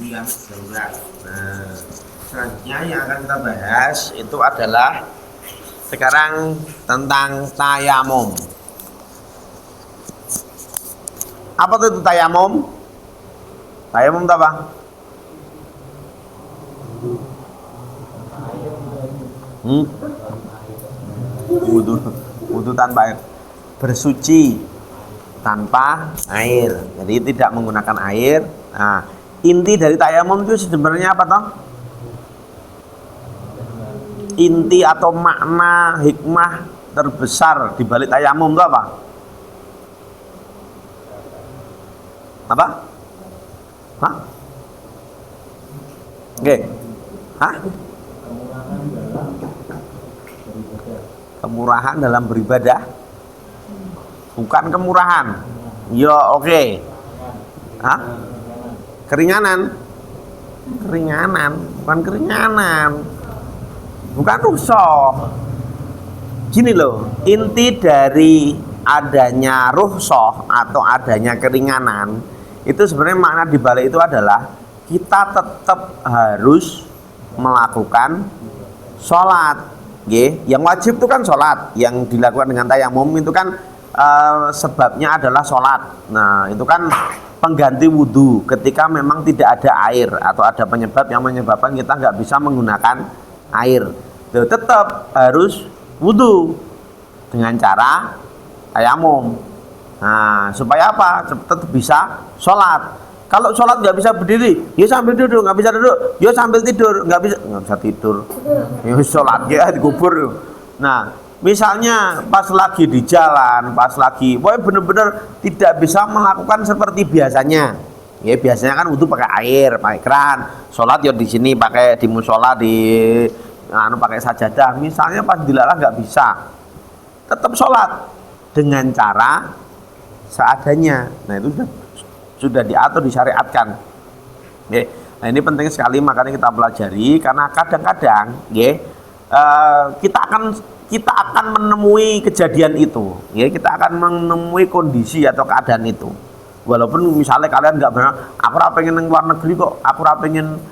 yang darurat. Nah, selanjutnya yang akan kita bahas itu adalah sekarang tentang tayamum. Apa itu tayamum? Tayamum itu apa? Wudu tanpa air, bersuci tanpa air, jadi tidak menggunakan air. Nah, inti dari tayamum itu sebenarnya apa toh? Inti atau makna hikmah terbesar di balik tayamum itu apa? Apa? Hah? Oke. Hah? Kemurahan dalam beribadah. Bukan kemurahan. Yo, oke. Hah? Keringanan. Keringanan, bukan keringanan. Bukan rukhsah. Gini loh, inti dari adanya rukhsah atau adanya keringanan itu sebenarnya makna dibalik itu adalah kita tetap harus melakukan sholat. Yang wajib itu kan sholat, yang dilakukan dengan tayamum itu kan sebabnya adalah sholat. Nah, itu kan pengganti wudhu ketika memang tidak ada air atau ada penyebab yang menyebabkan kita nggak bisa menggunakan air. Tetap harus wudhu dengan cara tayamum. Nah, supaya apa? Tetap bisa sholat. Kalau sholat nggak bisa berdiri, ya sambil duduk. Nggak bisa duduk, ya sambil tidur. Nggak bisa tidur, ya sholat ya dikubur. Nah, misalnya pas lagi di jalan, pas lagi, pokoknya bener-bener tidak bisa melakukan seperti biasanya. Ya biasanya kan wudhu pakai air, pakai keran. Sholat ya di sini pakai di musola, pakai sajadah. Misalnya pas dilarang nggak bisa, tetap sholat dengan cara seadanya. Nah, itu sudah diatur, disyariatkan. Nah, ini penting sekali, makanya kita pelajari, karena kadang-kadang kita akan menemui kejadian itu. Kita akan menemui kondisi atau keadaan itu. Walaupun misalnya kalian nggak benar, aku pengen neng luar negeri kok, aku pengen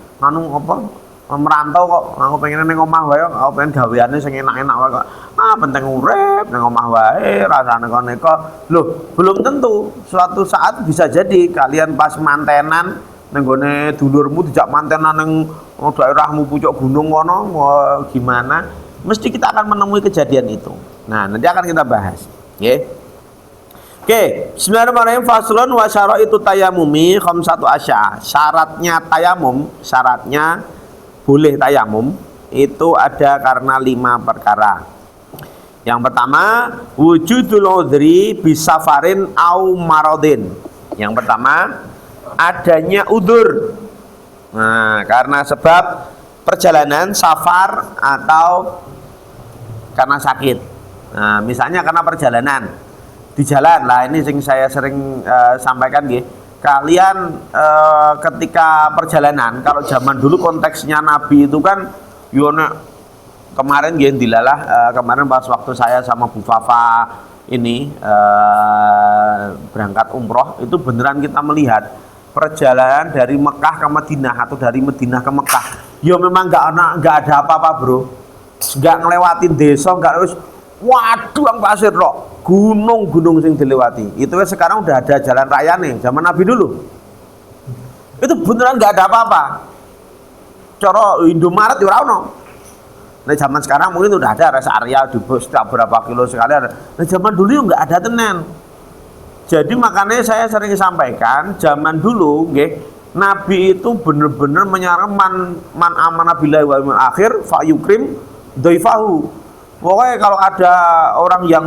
merantau kok, aku pengen neng omah wae, aku pengen gaweane sing enak-enak wae kok. Penting urip neng omah wae, rasane neko. Loh, belum tentu suatu saat bisa jadi kalian pas mantenan neng gone dulurmu dijak mantenan neng daerahmu pucuk gunung kono, gimana? Mesti kita akan menemui kejadian itu. Nah, nanti akan kita bahas. Oke, bismillahirrahmanirrahim. Faslun wa syaraitu tayamumi khamsatu asya. Syaratnya tayamum, syaratnya boleh tayamum itu ada karena 5 perkara. Yang pertama, wujudul udhri bisafarin au maradin. Yang pertama, adanya udzur. Nah, karena sebab perjalanan, safar, atau karena sakit. Nah, misalnya karena perjalanan di jalan lah, ini yang saya sering sampaikan kalian ketika perjalanan, kalau zaman dulu konteksnya Nabi itu kan kemarin dilalah kemarin pas waktu saya sama Bu Fafa ini berangkat umroh, itu beneran kita melihat perjalanan dari Mekah ke Madinah atau dari Madinah ke Mekah. Memang nggak ada apa-apa bro, nggak ngelewatin desa, nggak harus waduh yang pasir roh, gunung-gunung sing dilewati. Itu kan sekarang udah ada jalan raya nih. Zaman Nabi dulu itu beneran nggak ada apa-apa. Coro Indomaret ora ono. Nah, zaman sekarang mungkin udah ada rest area di setiap berapa kilo sekali ada. Nah, zaman dulu nggak ada tenan. Jadi makanya saya sering sampaikan, zaman dulu Nabi itu bener-bener menyarankan man amana billahi wal yawmil akhir fa yukrim dhaifahu. Pokoknya kalau ada orang yang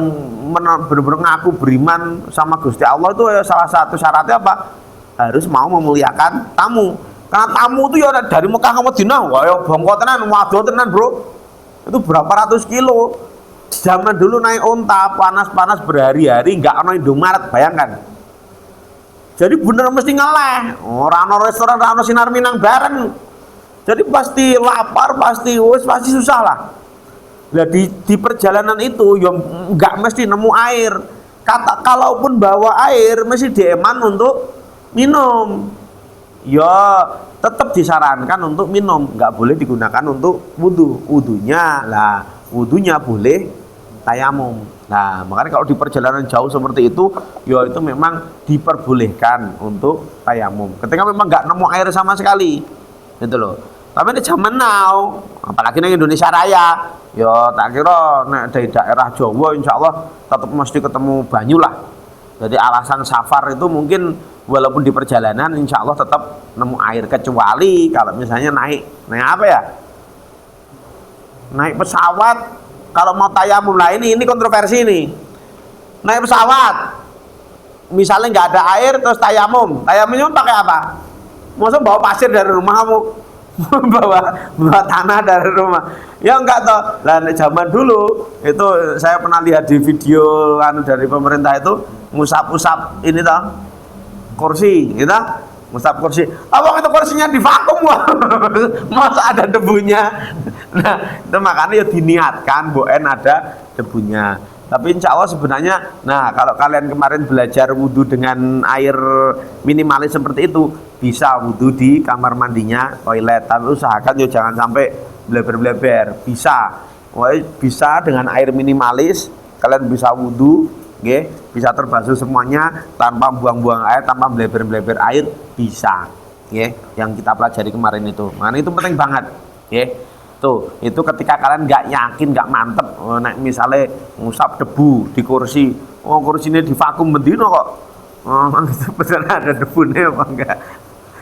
benar-benar ngaku beriman sama Gusti Allah, itu salah satu syaratnya apa? Harus mau memuliakan tamu. Karena tamu itu ya dari Mekah ke Madinah, wah ya bongko tenan, waduh tenan bro. Itu berapa ratus kilo. Zaman dulu naik onta, panas-panas berhari-hari, nggak ono Indomaret, bayangkan. Jadi bener mesti ngeleh. Orang restoran, orang sinar minang bareng. Jadi pasti lapar, pasti susah lah. Nah, di perjalanan itu ya nggak mesti nemu air. Kalaupun bawa air mesti dieman untuk minum. ya tetap disarankan untuk minum, nggak boleh digunakan untuk wudhu. Wudhunya boleh tayamum. Nah, makanya kalau di perjalanan jauh seperti itu, ya itu memang diperbolehkan untuk tayamum. Ketika memang nggak nemu air sama sekali, gitu loh. Tapi di zaman now, apalagi di Indonesia Raya, ya tak kira dari daerah Jawa, insya Allah tetap mesti ketemu banyu lah. Jadi alasan safar itu mungkin walaupun di perjalanan, insya Allah tetap nemu air, kecuali kalau misalnya naik apa ya? Naik pesawat. Kalau mau tayamum lah, ini kontroversi nih. Naik pesawat, misalnya nggak ada air terus tayamumnya pakai apa? Maksudnya bawa pasir dari rumah kamu, bawa tanah dari rumah? Ya enggak toh. Lah zaman dulu itu saya pernah lihat di video dari pemerintah itu musab ini toh kursi, gitu. Musab kursi. Abang itu kursinya divakum wah. Masa ada debunya. Nah, itu makanya ya diniatkan boen ada debunya. Tapi insya Allah sebenarnya, nah kalau kalian kemarin belajar wudhu dengan air minimalis seperti itu, bisa wudhu di kamar mandinya, toilet. Tapi usahakan ya jangan sampai bleber-bleber. Bisa dengan air minimalis, kalian bisa wudhu, bisa terbasuh semuanya tanpa buang-buang air, tanpa bleber-bleber air, bisa. Yang kita pelajari kemarin itu. Makanya itu penting banget. Tuh, itu ketika kalian nggak yakin, nggak mantep, misalnya ngusap debu di kursi, kursinya divakum bendino kok, itu beneran ada debunya apa enggak,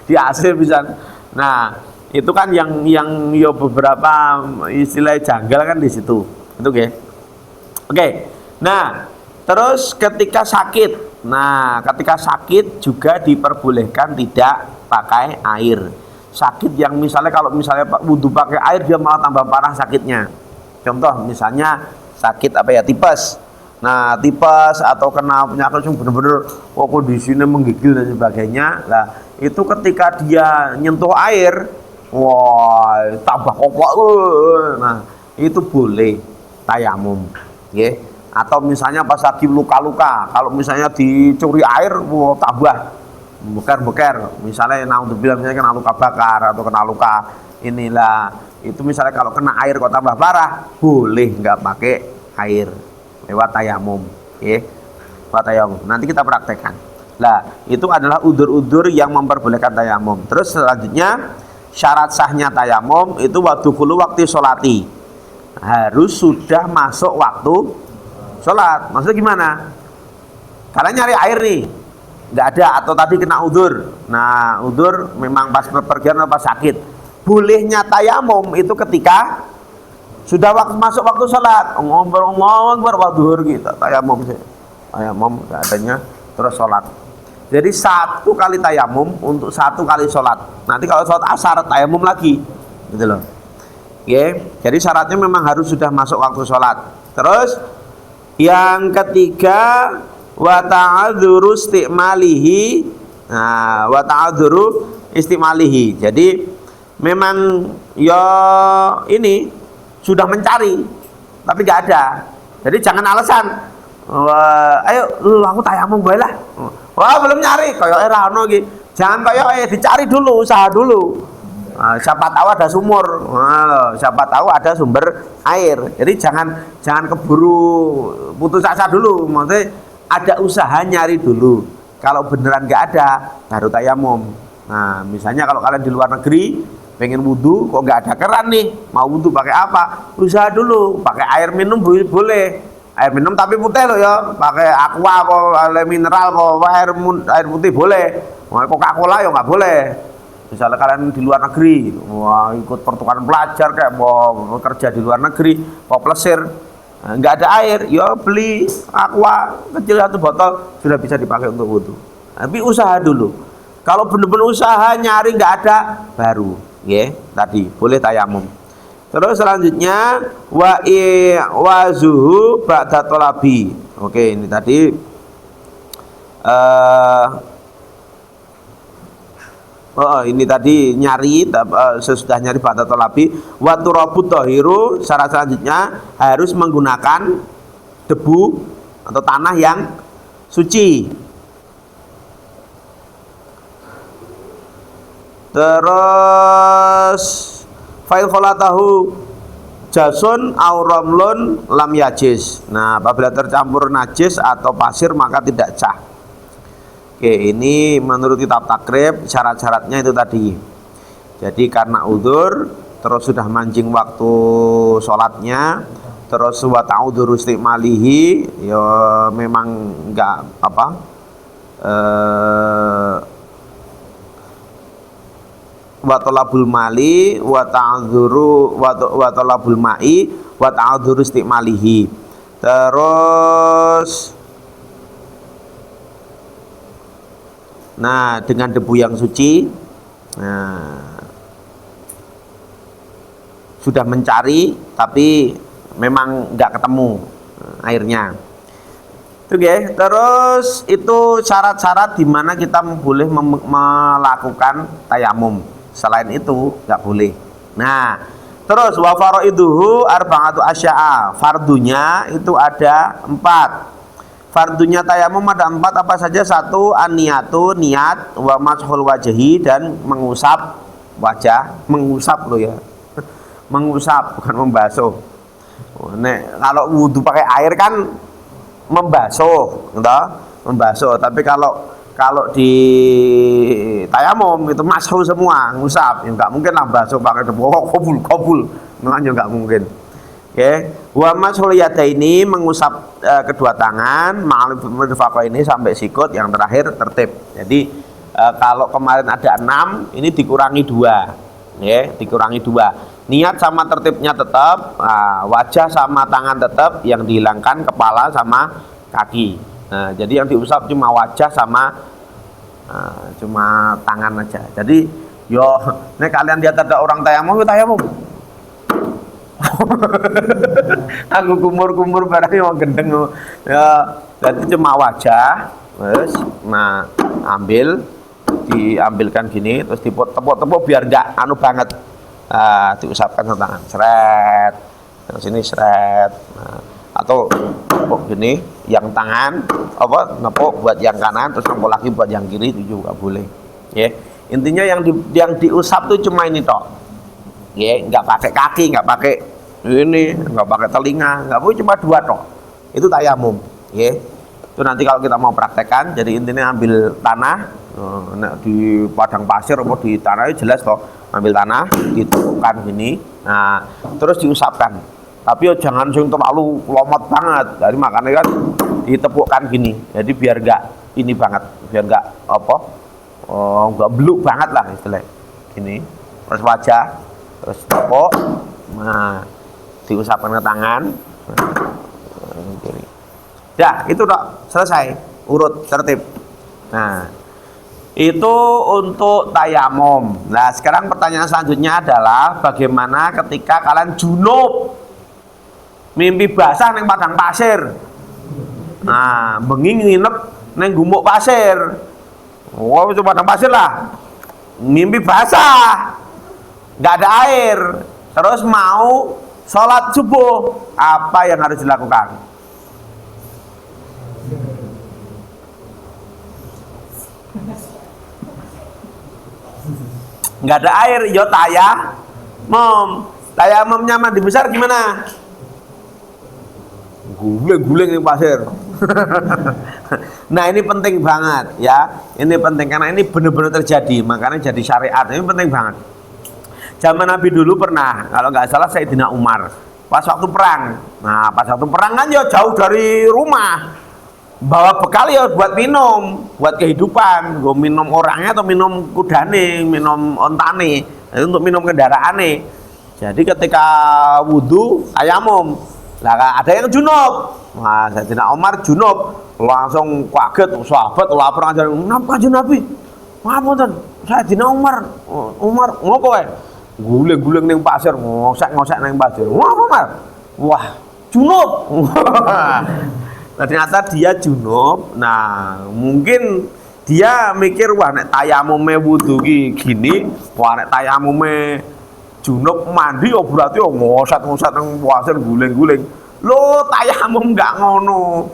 di AC bisa. Nah, itu kan yang yo beberapa istilah janggal kan di situ, itu Oke. Nah, terus ketika sakit, juga diperbolehkan tidak pakai air. Sakit yang misalnya kalau misalnya wudhu pakai air dia malah tambah parah sakitnya. Contoh misalnya sakit tipes. Nah, tipes atau kena penyakit yang benar-benar kondisinya menggigil dan sebagainya. Nah, itu ketika dia nyentuh air, tambah kopok. Nah, itu boleh tayamum, Atau misalnya pas lagi luka-luka, kalau misalnya dicuri air, tambah beker, misalnya misalnya kena luka bakar atau kena luka inilah, itu misalnya kalau kena air kok tambah parah, boleh nggak pakai air, lewat tayamum, lewat tayamum. Nanti kita praktekkan. Lah, itu adalah udzur-udzur yang memperbolehkan tayamum. Terus selanjutnya syarat sahnya tayamum itu waktu sholati, harus sudah masuk waktu sholat. Maksudnya gimana? Kalian nyari air nih, nggak ada, atau tadi kena udzur. Nah, udzur memang pas bepergian atau pas sakit. Bolehnya tayamum itu ketika sudah masuk waktu sholat. Ngomong waktu duhur gitu, tayamum nggak adanya, terus sholat. Jadi 1 kali tayamum untuk 1 kali sholat. Nanti kalau sholat asar tayamum lagi, gitu loh. Jadi syaratnya memang harus sudah masuk waktu sholat. Terus yang ketiga, wa ta'adzuru istimalihi. Nah, wa ta'adzuru istimalihi. Jadi memang ya ini sudah mencari tapi nggak ada. Jadi jangan alasan, ayo aku tayamum gue lah. Wah, belum nyari, kayak era ono iki. Jangan kayak dicari dulu, usaha dulu. Nah, siapa tahu ada sumur, siapa tahu ada sumber air. Jadi jangan keburu putus asa dulu. Maksudnya ada usaha nyari dulu. Kalau beneran nggak ada, baru tayamum. Nah, misalnya kalau kalian di luar negeri pengen wudhu, kok nggak ada keran nih, mau wudhu pakai apa? Usaha dulu, pakai air minum boleh. Air minum tapi putih loh ya, pakai aqua air mineral air putih boleh. Coca-Cola ya nggak boleh. Misalnya kalian di luar negeri, ikut pertukaran pelajar kayak mau kerja di luar negeri, mau plesir, nggak ada air, ya beli aqua kecil 1 botol sudah bisa dipakai untuk wudhu. Tapi usaha dulu. Kalau benar-benar usaha nyari nggak ada, baru, tadi boleh tayamum. Terus selanjutnya wa zuhu ba'da tolabi. Oke, ini tadi ini tadi nyari sesudah nyari ba'da tolabi. Wa turabut tahiru, syarat selanjutnya harus menggunakan debu atau tanah yang suci. Terus fa'il kholatahu jasun au ramlun lam yajis. Nah, apabila tercampur najis atau pasir maka tidak sah. Oke, ini menurut kitab takrib syarat-syaratnya itu tadi. Jadi karena udzur, terus sudah mancing waktu sholatnya, terus wa ta'udzuru istimalihi, ya memang enggak apa wa talabul mali wa ta'dzuru wa talabul ma'i wa ta'dzuru istimalihi. Terus nah dengan debu yang suci, nah, sudah mencari tapi memang nggak ketemu airnya. Oke, terus itu syarat-syarat di mana kita boleh melakukan tayamum. Selain itu nggak boleh. Nah, terus wa faraiduhu arba'atu asya'a. Fardunya itu ada 4. Fardunya tayamum ada 4 apa saja? 1 an-niyatu, niat, wa mashul wajhi, dan mengusap wajah. Mengusap loh ya. Mengusap bukan membasuh. Nek kalau wudu pakai air kan membasuh, gitu? Membasuh. Tapi kalau di tayamum itu masuk semua, ngusap. Ya enggak mungkin lah basuh pakai debu. Kabul. Makanya enggak mungkin. Oke. Wa mashul yadaini, mengusap kedua tangan, ma'al ini sampai sikut, yang terakhir tertib. Jadi kalau kemarin ada 6, ini dikurangi 2. Ya, dikurangi 2. Niat sama tertibnya tetap, wajah sama tangan tetap, yang dihilangkan kepala sama kaki. Nah, jadi yang diusap cuma wajah sama cuma tangan aja. Jadi yo, nek kalian lihat ada orang tayamum, tayamum. Aku kumur barang yang gendeng ya, jadi cuma wajah, terus nah diambilkan gini, terus tepuk biar enggak anu banget. Diusapkan sama tangan, seret, yang sini seret, atau nepuk gini, yang tangan apa nepuk buat yang kanan, terus nepuk lagi buat yang kiri, itu juga boleh. Ya, intinya yang diusap tuh cuma ini toh, ya, nggak pakai kaki, nggak pakai ini, nggak pakai telinga, nggak boleh, cuma 2 toh, itu tayamum. Ya, itu nanti kalau kita mau praktekkan, jadi intinya ambil tanah, di padang pasir atau di tanah itu jelas toh. Ambil tanah, ditukar gini, nah terus diusapkan. Tapi jangan terlalu lomot banget. Jadi makanya kan ditepukkan gini. Jadi biar enggak ini banget, biar enggak apa, enggak bluk banget lah istilahnya. Gini, terus wajah, terus tepuk, nah diusapkan ke tangan. Ya itu dok, selesai, urut tertib. Nah. Itu untuk tayamum. Nah, sekarang pertanyaan selanjutnya adalah bagaimana ketika kalian junub, mimpi basah neng padang pasir. Nah, bengi nginep neng gumuk pasir. Oh, itu padang pasir lah. Mimpi basah, nggak ada air. Terus mau sholat subuh, apa yang harus dilakukan? Nggak ada air, yo tayamumnya mandi besar gimana? Guling-guling yang pasir. Nah ini penting banget ya, ini penting karena ini benar-benar terjadi, makanya jadi syariat, ini penting banget. Zaman Nabi dulu pernah, kalau nggak salah Sayyidina Umar, pas waktu perang. Nah pas waktu perang kan ya jauh dari rumah, bawa bekal ya buat minum, buat kehidupan. Gue minum orangnya atau minum kudane, minum ontane, itu untuk minum kendaraane. Jadi ketika wudhu tayamum, lah ada yang junub. Nah, Sayyidina Umar junub, langsung kaget, sahabat lapor aja, "Napa kanjeng Nabi? Apa ten? Sayyidina Umar ngopo wae? Guling-guling ning pasir, ngosek-ngosek ning pasir. Ngopo, Umar? Wah, junub." Nah, ternyata dia junub. Nah, mungkin dia mikir, wah nek tayamume wudu gini, wah nek tayamume junub mandi oh berarti oh ngosat-ngosat nang pasir guling-guling. Lo tayamum enggak ngono.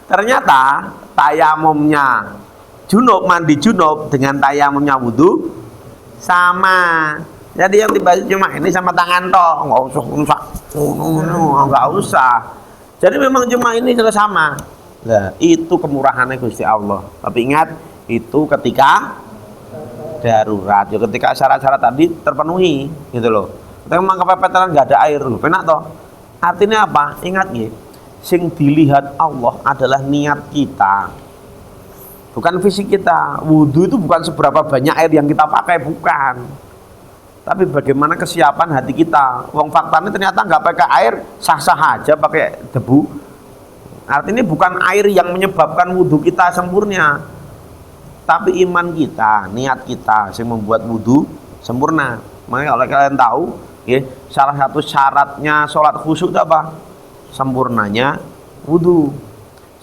Ternyata tayamumnya junub, mandi junub dengan tayamumnya wudu sama. Jadi yang dibaca cuma ini sama tangan toh, nggak usah. Jadi memang cuma ini sudah sama. Nah, itu kemurahannya Gusti Allah. Tapi ingat, itu ketika darurat. Ya ketika syarat-syarat tadi terpenuhi, gitu loh. Kita memang kepepetan nggak ada air, loh. Penak toh. Artinya apa? Ingat ya, sing dilihat Allah adalah niat kita, bukan fisik kita. Wudhu itu bukan seberapa banyak air yang kita pakai, bukan. Tapi bagaimana kesiapan hati kita. Wong faktanya ternyata nggak pakai air, sah-sah aja pakai debu. Artinya bukan air yang menyebabkan wudhu kita sempurna, tapi iman kita, niat kita yang membuat wudhu sempurna. Makanya kalau kalian tahu, ya, salah satu syaratnya sholat khusyuk itu apa? Sempurnanya wudhu.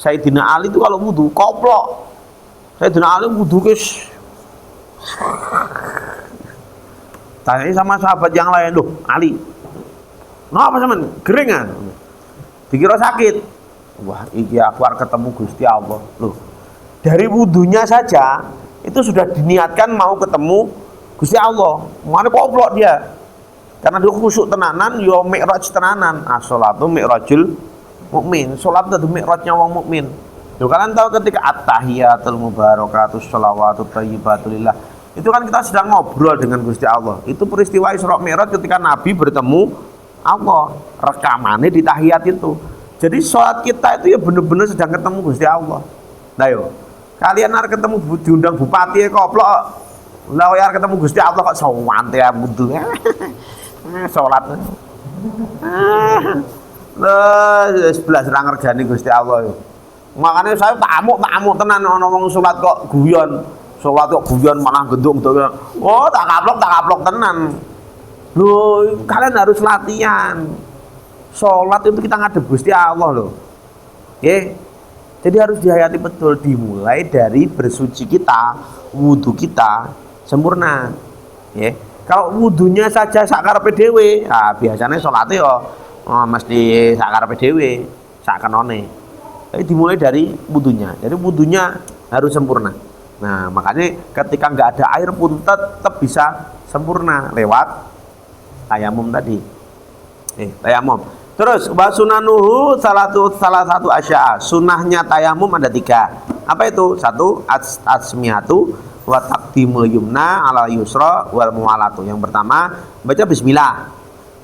Sayyidina Ali itu kalau wudhu koplok. Sayyidina Ali wudhu guys. Tanya sama sahabat yang lain, loh Ali, kenapa sama keringan? Dikira sakit. Wah, iki aku harus ketemu Gusti Allah. Loh, dari wudhunya saja itu sudah diniatkan mau ketemu Gusti Allah. Mana koplok dia? Karena dia khusyuk tenanan, yo mi'raj tenanan. As-sholatu mi'rajul mukmin. Salat itu mi'rajnya wong mukmin. Yo kalian tahu ketika at-tahiyatul mubarakatus sholawatut thayyibatulillah, itu kan kita sedang ngobrol dengan Gusti Allah. Itu peristiwa Isra Mi'raj ketika Nabi bertemu Allah. Rekamannya di tahiyat itu. Jadi sholat kita itu ya benar-benar sedang ketemu Gusti Allah. Nah yo, kalian harus ketemu diundang bupati koplok. Lah harus ketemu Gusti Allah kok sawante ya wudhu. Sholat. Lah 11 ra ngergani Gusti Allah yo. Makanya saya tak amuk tenan ana wong sholat kok guyon. Sholat kok guyon malah gendung tuh. Oh, tak kaplok tenan. Loh, kalian harus latihan. Sholat itu kita ngadep Gusti Allah loh. Oke. Jadi harus dihayati betul, dimulai dari bersuci kita, wudhu kita sempurna. Ya. Kalau wudhunya saja sakarepe dhewe, nah biasanya sholatnya yo mesti sakarepe dhewe, sakenone. Tapi dimulai dari wudhunya. Jadi wudhunya harus sempurna. Nah, makanya ketika nggak ada air pun tetap bisa sempurna lewat tayamum tadi. Tayamum. Terus wa sunanuhu salah satu asya. Sunahnya tayamum ada 3. Apa itu? 1 asmiyatu wa taqdimul yumna ala yusra wal muwalatu. Yang pertama baca bismillah.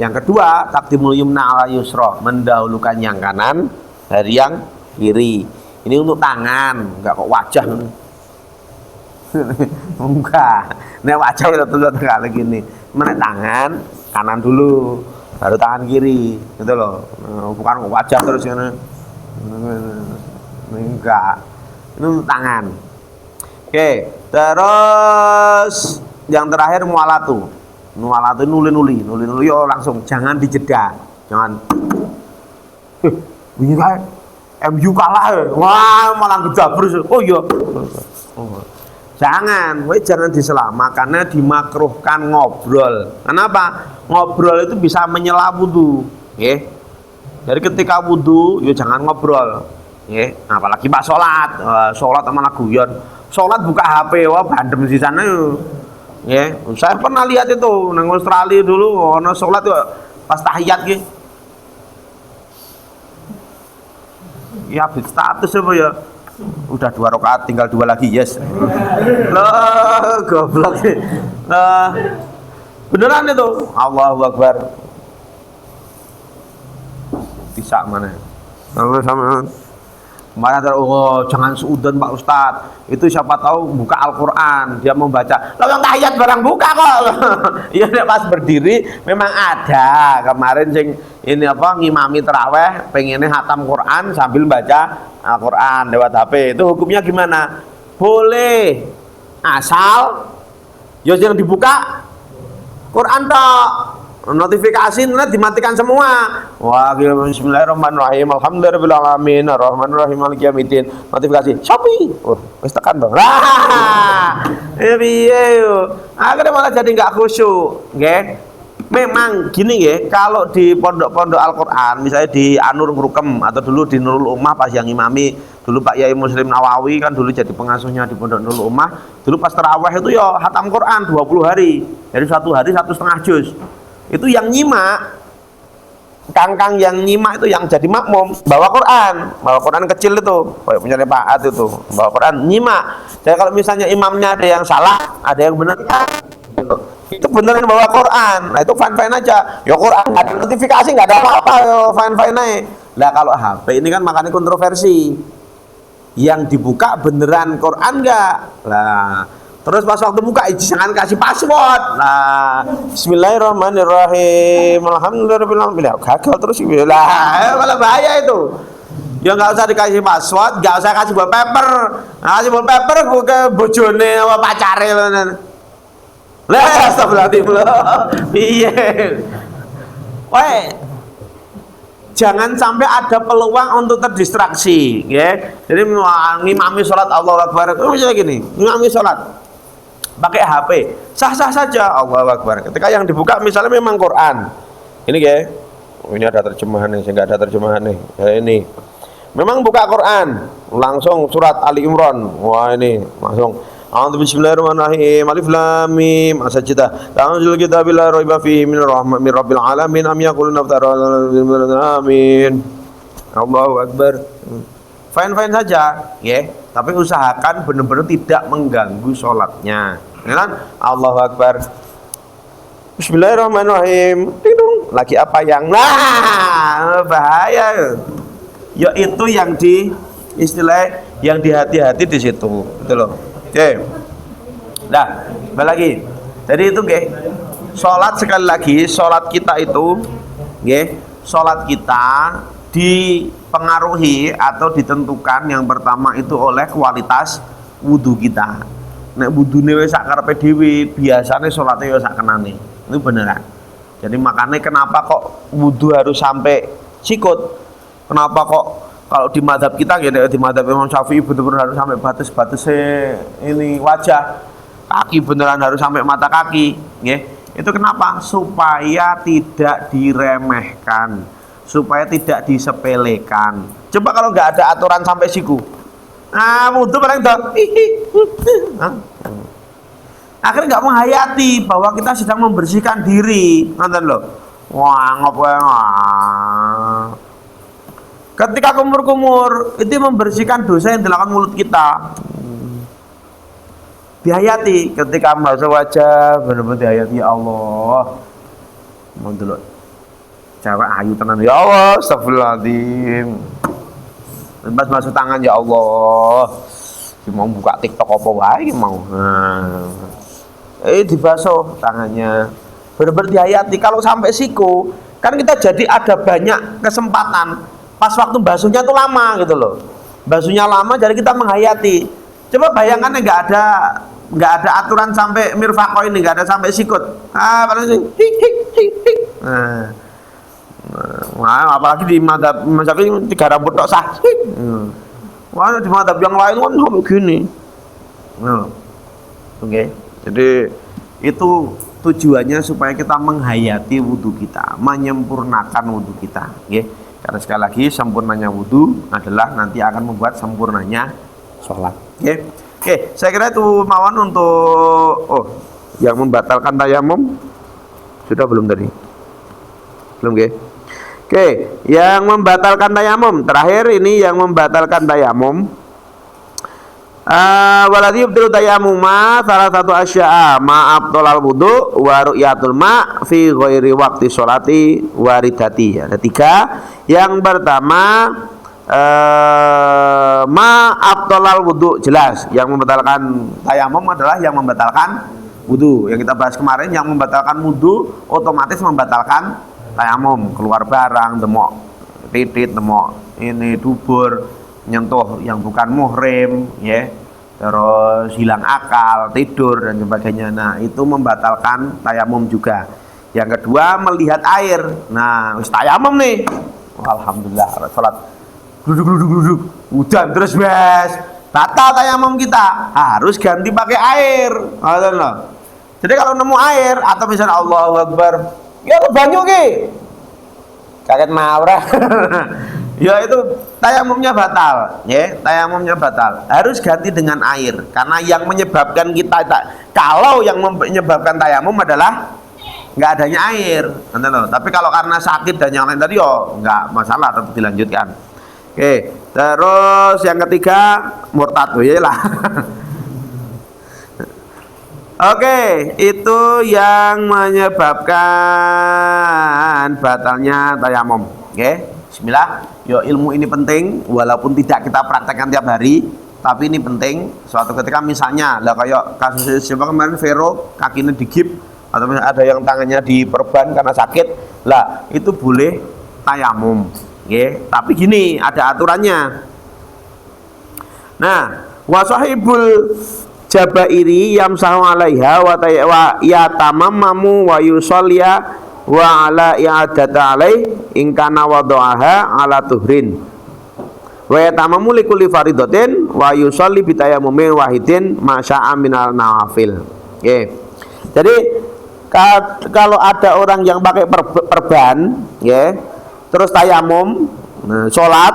Yang kedua taqdimul yumna ala yusra, mendahulukan yang kanan dari yang kiri. Ini untuk tangan, enggak kok wajah. Enggak. Nek wajah udah tengah lagi gini. Mana tangan kanan dulu, baru tangan kiri, gitu loh. Bukan wajah terus ini. Enggak. Ini untuk tangan. Oke, terus yang terakhir mualatu. Mualatu nuli yo langsung, jangan dijeda. Jangan. Bunyi kayak MU kalah. Wah, malah gedabur. Oh iya. Jangan disela, makanya dimakruhkan ngobrol. Kenapa? Ngobrol itu bisa menyela wudhu, ya. Jadi ketika wudhu, ya jangan ngobrol, ya. Apalagi pas sholat malah guyon. Sholat buka HP, wah bandem di sana, ya. Saya pernah lihat itu, nang Australia dulu, ono sholat tuh pas tahiyat, gitu. Ya, status apa ya? Udah 2 rakaat, tinggal 2 lagi, yes. Loh, goblok sih. Nah, beneran itu. Allahu Akbar. Bisa mana? Sama. Kemarin jangan seudon Pak Ustadz. Itu siapa tahu buka Al-Quran, dia membaca. Lah yang tahiyat barang buka kok. Iya, pas berdiri memang ada. Kemarin sing ini apa ngimami terawih, pengennya khatam Quran sambil baca Al-Quran lewat HP. Itu hukumnya gimana? Boleh, asal ya jangan dibuka Quran tok. Notifikasi net dimatikan semua. Wah, bismillahirrahmanirrahim. Alhamdulillahirabbil arrahmanirrahim maliki yaumiddin. Notifikasi Shopee. Oh, wis tekan to. Lah. Piye yo? Akhirnya malah jadi enggak khusyuk, nggih. Memang gini ya, kalau di pondok-pondok Al-Qur'an, misalnya di Anur Ngrukem atau dulu di Nurul Ummah pas yang imami, dulu Pak Yai Muslim Nawawi kan dulu jadi pengasuhnya di pondok Nurul Ummah. Dulu pas tarawih itu ya hatam Quran 20 hari. Jadi satu hari 1,5 juz. Itu yang nyimak, kangkang yang nyimak itu yang jadi makmum bawa Quran kecil itu, kayak punya Pak At itu, bawa Quran nyimak. Jadi kalau misalnya imamnya ada yang salah, ada yang benar, itu beneran bawa Quran. Nah itu fine aja. Ya Quran nggak ada notifikasi, nggak ada apa-apa, ya fine aja. Lah kalau HP ini kan makanya kontroversi. Yang dibuka beneran Quran nggak? Lah terus pas waktu buka jangan kasih password. Nah, Bismillahirrahmanirrahim. Alhamdulillahirobbilalamin. Gagal terus lah, malah bahaya itu. Ya nggak usah dikasih password, nggak usah kasih wallpaper. Nah, kasih wallpaper ke bojone apa pacare lho. Lah, astagfirullahaladzim. Iya. Weh, jangan sampai ada peluang untuk terdistraksi, ya. Jadi ngimami sholat Allahu Akbar, misalnya gini, ngimami sholat pakai HP, sah-sah saja Allahu Akbar. Ketika yang dibuka misalnya memang Quran, ini ya, ini ada terjemahannya, saya nggak ada terjemahannya, ya ini. Memang buka Quran, langsung surat Ali Imran, wah ini langsung. Bismillahirrahmanirrahim. Alif lam mim. As-Sajdah. Tanzilul kitabi la raiba fihi min rabbil alamin. Am yaquluna iftara. Amin. Allahu Akbar. Fine saja, ya. Tapi usahakan benar-benar tidak mengganggu sholatnya. Ya kan? Allahu Akbar. Bismillahirrahmanirrahim. Tidung. Lagi apa yang bahaya. Ya itu yang di istilah yang dihati-hati di situ. Gitu loh. Oke. Nah, balik lagi. Jadi itu nggih. Salat sekali lagi, salat kita itu nggih, salat kita dipengaruhi atau ditentukan yang pertama itu oleh kualitas wudu kita. Nek wudune wis sak karepe dhewe, biasane salate ya sak kenane. Itu beneran. Jadi makanya kenapa kok wudu harus sampai sikut? Kenapa kok kalau di madhab kita gitu, di madhab Imam Syafi'i benar-benar harus sampai batas-batasnya ini wajah, kaki beneran harus sampai mata kaki, ya. Itu kenapa? Supaya tidak diremehkan, supaya tidak disepelekan. Coba kalau nggak ada aturan sampai siku, wudhu paling akhirnya nggak menghayati bahwa kita sedang membersihkan diri, nonton loh. Wah ngapain? Ketika kumur-kumur itu membersihkan dosa yang dilakukan mulut kita. Dihayati ketika membasuh wajah, benar-benar dihayati ya Allah. Mau dulu cewek ayu tenan ya Allah, astagfirullahaladzim. Pas masuk tangan ya Allah. Mau buka TikTok apa wae mau. Dibasuh tangannya. Benar-benar dihayati. Kalau sampai siku, kan kita jadi ada banyak kesempatan. Pas waktu basuhnya tuh lama gitu loh, basuhnya lama jadi kita menghayati. Coba bayangkan nggak ada aturan sampai mirfaqo ini, nggak ada sampai sikut. Paling sih apalagi di madhab Syafi'i 3 rambut tok sah. Wah di madhab yang lain kan sampai gini. Oke. Jadi itu tujuannya supaya kita menghayati wudhu kita, menyempurnakan wudhu kita, okay? Karena sekali lagi sempurnanya wudhu adalah nanti akan membuat sempurnanya sholat. Oke, saya kira itu mawon untuk yang membatalkan tayamum sudah belum tadi? Belum, Oke, yang membatalkan tayamum terakhir ini yang membatalkan tayamum. Waladhi yubtilu tayamuma salah satu asya'a ma'ab tolal wudu wa ru'yatul ma' fi ghairi waqti sholati waridati. Ada 3. Yang pertama ma'ab tolal wudu, jelas yang membatalkan tayamum adalah yang membatalkan wudu. Yang kita bahas kemarin, yang membatalkan wudu otomatis membatalkan tayamum. Keluar barang, demok titit, demok ini dubur, nyentuh yang bukan muhrim, ya, terus hilang akal, tidur dan sebagainya. Nah itu membatalkan tayamum juga. Yang kedua melihat air. Nah wis tayamum nih, alhamdulillah sholat duduk hujan terus bes, batal tayamum kita, harus ganti pakai air. Jadi kalau nemu air atau misalnya Allahu Akbar Ya ke banyu ki. Kaget mawrah. Ya itu tayamumnya batal, ya, tayamumnya batal. Harus ganti dengan air karena yang menyebabkan kita kalau yang menyebabkan tayamum adalah nggak adanya air. Tapi kalau karena sakit dan yang lain tadi yo nggak masalah, tetap dilanjutkan. Oke, terus yang ketiga murtad, ya lah. Oke, itu yang menyebabkan batalnya tayamum. Oke. Bismillah, yo ilmu ini penting walaupun tidak kita praktekkan tiap hari, tapi ini penting. Suatu ketika misalnya lah kayak kasus siapa kemarin Vero kakinya digip atau ada yang tangannya diperban karena sakit, lah itu boleh tayamum, tapi gini ada aturannya. Nah, wasahibul jabairi yamsahu alaiha wa yatamammamu wa yusalliya wa ala i'adata alai in kana wada'aha ala tuhrin wa yatamamu likulli faridatin wa yusalli bitayammumin wahidin masya'a minal nawafil. Oke. Jadi kalau ada orang yang pakai perban, terus tayamum, sholat,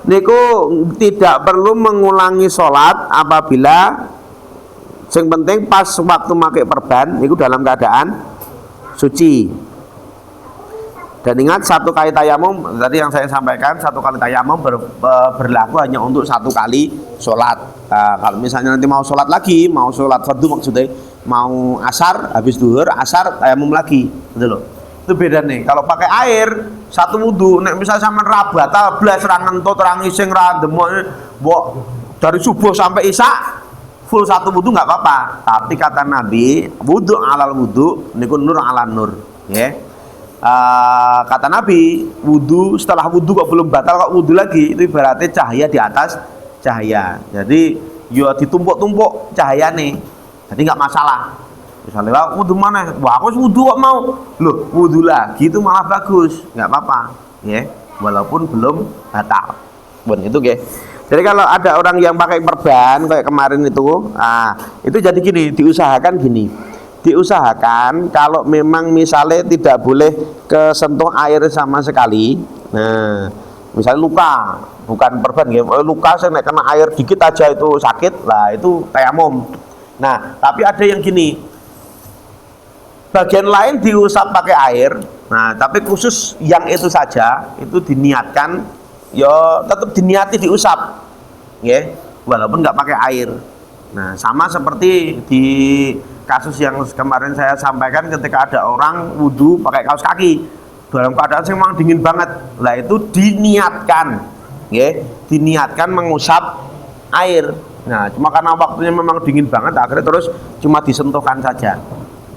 niku tidak perlu mengulangi sholat apabila yang penting pas waktu pakai perban niku dalam keadaan suci. Dan ingat satu kali tayamum tadi yang saya sampaikan, satu kali tayamum berlaku hanya untuk satu kali sholat. Kalau misalnya nanti mau sholat lagi, mau sholat fardu maksudnya, mau asar habis duhur asar tayamum lagi, gitu loh. Itu beda nih. Kalau pakai air satu wudu, nek misalnya sama rabata blas rangen to terang ising ra demok dari subuh sampai isya full satu wudu nggak apa-apa, tapi kata Nabi wudu alal wudu niku nur ala nur, ya. Kata Nabi wudu setelah wudu kok belum batal kok wudu lagi, itu ibaratnya cahaya di atas cahaya. Jadi yo ditumpuk-tumpuk cahaya nih, jadi nggak masalah. Misalnya wudu mana, wah aku wudu kok mau, loh wudu lagi itu malah bagus, nggak apa-apa, ya, walaupun belum batal. Bon itu, Jadi kalau ada orang yang pakai perban kayak kemarin itu, itu jadi gini, diusahakan kalau memang misalnya tidak boleh kesentuh air sama sekali. Nah, misalnya luka, bukan perban, luka saya kena air dikit aja itu sakit, lah itu tayamum. Nah, tapi ada yang gini, bagian lain diusap pakai air, nah tapi khusus yang itu saja itu diniatkan, tetap diniati diusap, walaupun nggak pakai air. Nah, sama seperti di kasus yang kemarin saya sampaikan ketika ada orang wudhu pakai kaos kaki dalam keadaan memang dingin banget, lah itu diniatkan, diniatkan mengusap air. Nah, cuma karena waktunya memang dingin banget, akhirnya terus cuma disentuhkan saja.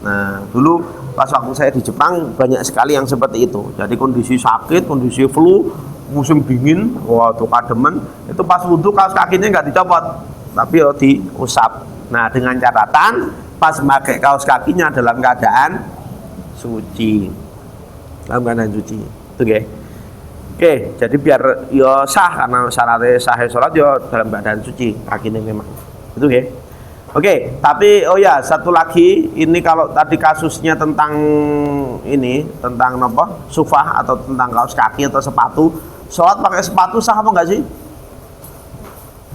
Nah, dulu pas waktu saya di Jepang banyak sekali yang seperti itu. Jadi kondisi sakit, kondisi flu, musim dingin, tuh kademen, itu pas wudhu kaos kakinya nggak dicopot, tapi diusap. Nah, dengan catatan pas pakai kaos kakinya dalam keadaan suci, itu Oke, jadi biar sah karena syaratnya sah sholat dalam keadaan suci kakinya memang, itu Oke, tapi satu lagi, ini kalau tadi kasusnya tentang tentang sufah atau tentang kaos kaki atau sepatu, sholat pakai sepatu sah apa enggak sih?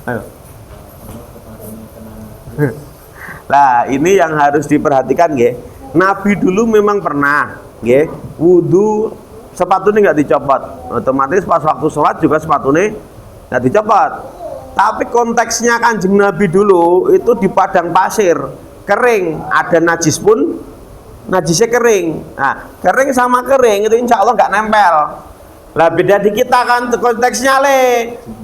Ayo. Lah, ini yang harus diperhatikan, Nabi dulu memang pernah, wudu sepatunya nggak dicopot, otomatis pas waktu sholat juga sepatunya nggak dicopot. Tapi konteksnya Kanjeng Nabi dulu itu di padang pasir kering, ada najis pun najisnya kering. Nah, kering sama kering itu insya Allah nggak nempel. Lah beda di kita kan konteksnya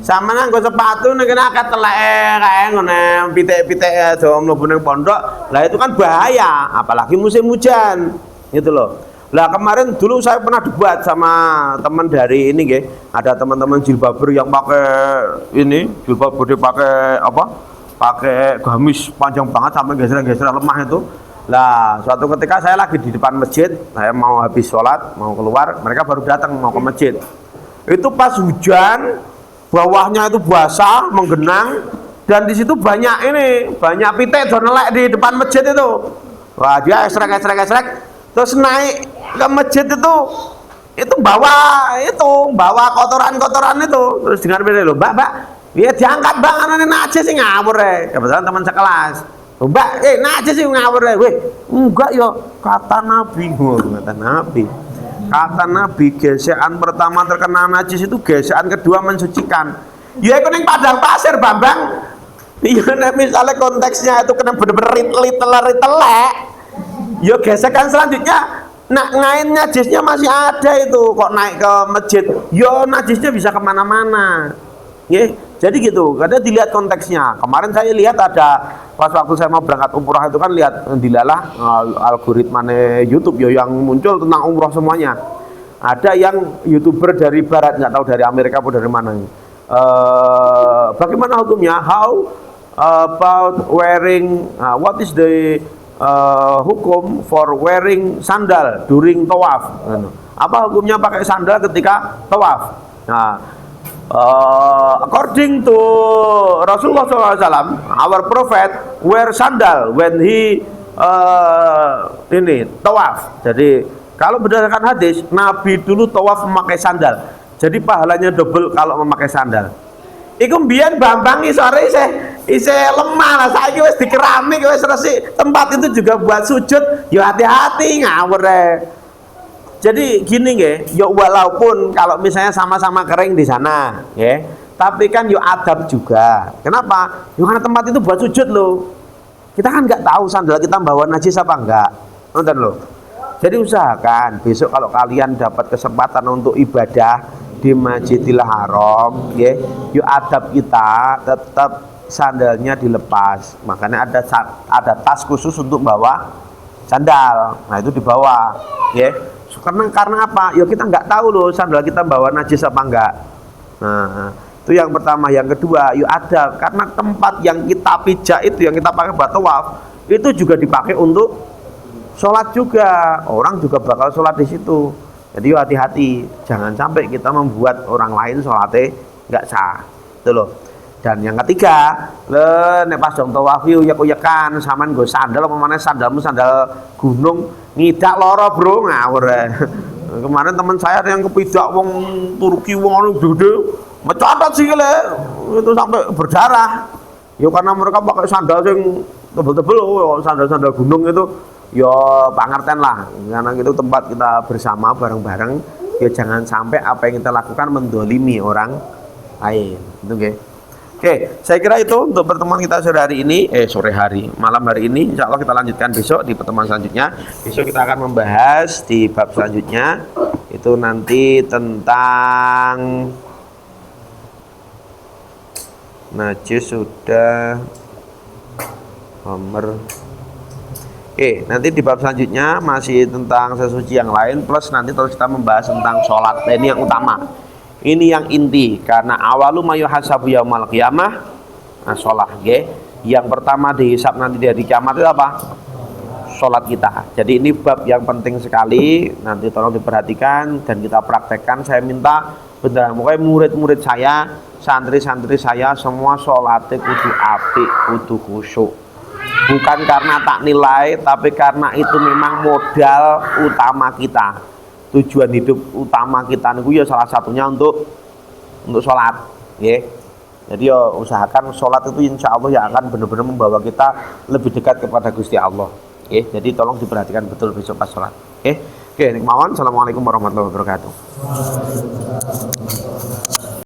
sama nang sepatu nek kena ketelek kae ngene pitik-pitik do mlebu ning pondok. Lah itu kan bahaya, apalagi musim hujan. Gitu loh. Lah kemarin dulu saya pernah debat sama teman dari ini, ada teman-teman jilbaber yang pakai jilbaber dia pakai pakai gamis panjang banget sampai geser-geser lemah itu. Lah suatu ketika saya lagi di depan masjid, saya mau habis sholat mau keluar, mereka baru datang mau ke masjid. Itu pas hujan, bawahnya itu basah menggenang, dan di situ banyak pitik do nelek di depan masjid itu. Wah, dia esrek terus naik ke masjid itu bawa kotoran-kotoran itu, terus dengar beda loh, mbak, ya diangkat bang, anaknya najis sih ngawur kebetulan teman sekelas, mbak, najis sih ngawur weh, enggak yo, kata Nabi, gesekan pertama terkena najis itu gesekan kedua mensucikan, ya itu yang padang pasir Bambang, iya misalnya konteksnya itu kena bener-bener ritelek, yo gesekan selanjutnya. Nah, ngain najisnya masih ada itu, kok naik ke masjid, yo najisnya bisa kemana-mana, ya. Jadi gitu, kadang dilihat konteksnya. Kemarin saya lihat ada pas waktu saya mau berangkat umroh itu kan lihat dilalah algoritmanya YouTube yo yang muncul tentang umroh semuanya. Ada yang YouTuber dari barat, nggak tahu dari Amerika atau dari mana. Bagaimana hukumnya? How about wearing? What is the hukum for wearing sandal during tawaf? Apa hukumnya pakai sandal ketika tawaf? Nah, according to Rasulullah SAW, our prophet wear sandal when he tawaf. Jadi kalau berdasarkan hadis, Nabi dulu tawaf memakai sandal. Jadi pahalanya double kalau memakai sandal. Iku mbiyen Bambang sore isih lemah lah, saiki wis di keramik wis resik. Tempat itu juga buat sujud, ya hati-hati ngawur Jadi gini nggih, ya walaupun kalau misalnya sama-sama kering di sana, ya, tapi kan yo adab juga. Kenapa? Ya karena tempat itu buat sujud loh. Kita kan nggak tahu sandal kita bawa najis apa enggak. Nonton loh. Jadi usahakan besok kalau kalian dapat kesempatan untuk ibadah di Masjidil Haram, ya, yuk adab kita tetap sandalnya dilepas. Makanya ada tas khusus untuk bawa sandal. Nah itu dibawa, ya. Karena apa? Ya kita nggak tahu loh sandal kita bawa najis apa enggak. Nah itu yang pertama. Yang kedua, yuk adab, karena tempat yang kita pijak itu yang kita pakai buat tawaf itu juga dipakai untuk sholat juga. Orang juga bakal sholat di situ. Jadi hati-hati, jangan sampai kita membuat orang lain sholatnya nggak sah, itu loh. Dan yang ketiga, nek pas dong tawaf uyek-uyekan, saman gue sandal, apa sandalmu sandal gunung, ngidak loro bro, ngawur. Kemarin teman saya ada yang kepidak wong Turki wong gede, mencatat sih itu sampai berdarah. Ya karena mereka pakai sandal yang tebel-tebel, sandal-sandal gunung itu. Yo pangerten lah, karena itu tempat kita bersama bareng-bareng, ya jangan sampai apa yang kita lakukan mendolimi orang lain, itu Oke, saya kira itu untuk pertemuan kita sore hari, malam hari ini. Insya Allah kita lanjutkan besok di pertemuan selanjutnya. Besok kita akan membahas di bab selanjutnya, itu nanti tentang najis sudah nomor. Oke, nanti di bab selanjutnya masih tentang sesuci yang lain, plus nanti terus kita membahas tentang sholat. Nah, ini yang utama, ini yang inti, karena awalu mayuhasabu yaumal qiyamah sholat. Yang pertama dihisab nanti dari kiamat itu apa? Sholat kita. Jadi ini bab yang penting sekali, nanti tolong diperhatikan dan kita praktekkan. Saya minta beneran, pokoknya murid-murid saya, santri-santri saya semua sholatnya kudu apik, kudu khusyuk. Bukan karena tak nilai, tapi karena itu memang modal utama kita. Tujuan hidup utama kita itu ya salah satunya untuk sholat, ya. Jadi ya usahakan sholat itu insya Allah yang akan benar-benar membawa kita lebih dekat kepada Gusti Allah. Ya. Jadi tolong diperhatikan betul besok pas sholat. Oke, nikmawan. Assalamualaikum warahmatullahi wabarakatuh.